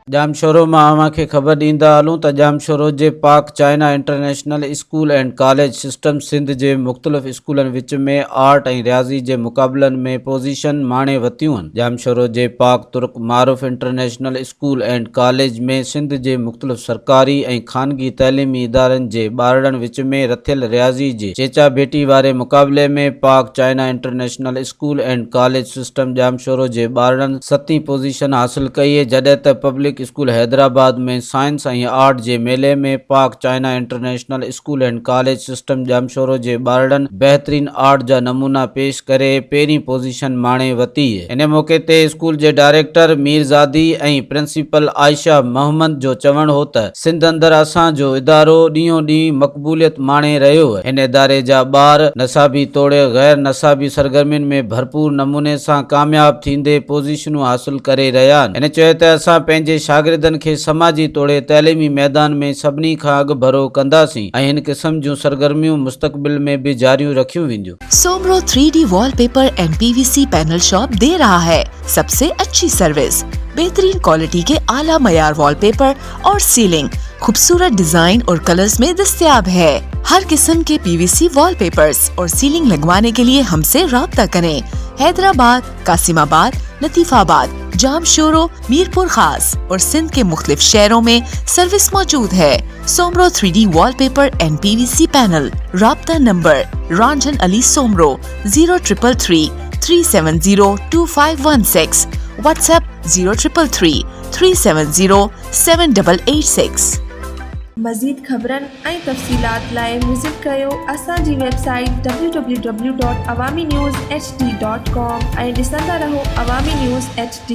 जामशोरो मां अव्हांखे ख़बर ॾींदा हलूं त जामशोरो जे Pak China international school and college system Sindh जे मुख़्तलिफ़ स्कूलनि विच में आर्ट ऐं रियाज़ी जे मुक़ाबलनि में पोज़ीशन माणे वरितियूं आहिनि। जामशोरो जे पाक तुर्क मारूफ़ इंटरनेशनल स्कूल एंड कॉलेज में सिंध जे मुख़्तलिफ़ सरकारी ऐं ख़ानगी तइलीमी इदारनि जे ॿारनि विच में रथियल रियाज़ी जे चेचाभेटी वारे मुक़ाबले में Pak China international school and college system Jamshoro जे ॿारनि 7हीं पोज़ीशन हासिल कई है, जॾहिं त पब्लिक स्कूल हैदराबाद में साइंस ऐं आर्ट जे मेले में Pak China international school and college system Jamshoro जे ॿारनि बहितरीन आर्ट जा नमूना पेश करे पहिरीं पोज़ीशन माणे वरिती है। इन मौके ते स्कूल जे डायरेक्टर मीरज़ादी ऐं प्रिंसिपल आयशा मोहम्मद जो चवणु हो त सिंध अंदरि असांजो इदारो ॾींहों ॾींहुं मक़बूलियत माणे रहियो है। इन इदारे जा ॿार नसाबी तोड़े गैर नसाबी सरगर्मियुनि में भरपूर नमूने सां कामयाब थींदे पोज़ीशनूं हासिल करे रहिया आहिनि। इन चयो त असां पंहिंजे शागिर्दनि खे समाजी तोड़े तइलीमी मैदान में सभिनी खां अॻु भरो कंदासीं ऐं हिन क़िस्म जूं सरगर्मियूं मुस्तक़बिल में भी जारियूं रखियूं वेंदियूं। Soomro 3D wallpaper and PVC panel shop दे रहा है सबसे अच्छी सर्विस, बेहतरीन क्वालिटी के आला मयार वॉलपेपर और सीलिंग खूबसूरत डिजाइन और कलर्स में दस्तयाब है। हर किस्म के PVC वॉलपेपर्स और सीलिंग लगवाने के लिए हमसे राब्ता करें। हैदराबाद, कासिमाबाद, लतीफाबाद, जामशोरो, मीरपुर खास और सिंध के मुख्तलिफ शहरों में सर्विस मौजूद है। Soomro 3D wallpaper and PVC panel. राब्ता नंबर रंजन अली सोमरो 0333 370 2516, व्हाट्सएप 0333 370 7886। मज़ीद ख़बरनि ऐं तफ़सीलात लाइ विज़िट कयो असांजी वेबसाइट www.awamiNewsHD.com ऐं ॾिसंदा रहो अवामी न्यूज़ HD।